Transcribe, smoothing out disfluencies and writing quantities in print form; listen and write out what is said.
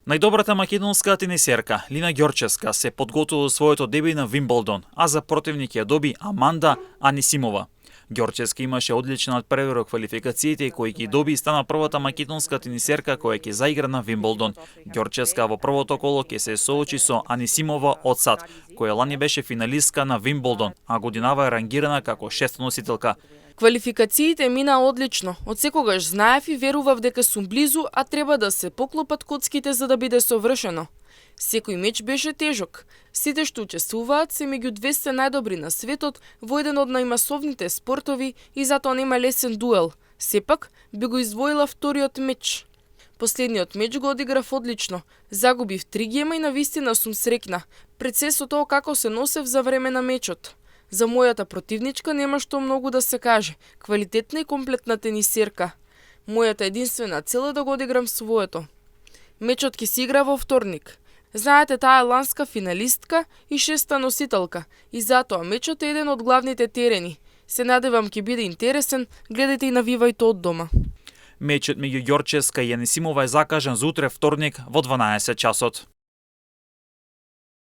Најдобрата македонска тенисерка Лина Ѓорчевска се подготвува своето деби на Вимблдон, а за противник ја доби Аманда Анисимова. Ѓорчевска имаше одличен надпревар во квалификациите кои ги доби и стана првата македонска тенисерка која ќе заигра на Вимблдон. Ѓорчевска во првото коло ќе се соочи со Анисимова од САД, која лани беше финалистка на Вимблдон, а годинава е рангирана како шеста носителка. Квалификациите мина одлично. Од секогаш знаев и верував дека сум близу, а треба да се поклопат коцките за да биде совршено. Секој меч беше тежок. Сите што учествуваат се меѓу 200 најдобри на светот во еден од најмасовните спортови и затоа нема лесен дуел. Сепак би го издвоила вториот меч. Последниот меч го одиграв одлично. Загубив 3 гема и навистина сум среќна. Пред се со тоа како се носев за време на мечот. За мојата противничка нема што многу да се каже. Квалитетна и комплетна тенисерка. Мојата единствена цел е да го одиграм своето. Мечот ќе се игра во вторник. Знаете, таа е ланска финалистка и шеста носителка, и затоа мечот е еден од главните терени. Се надевам ќе биде интересен, гледајте и навивајте од дома. Мечот меѓу Ѓорчевска и Анисимова е закажан за утре вторник во 12 часот.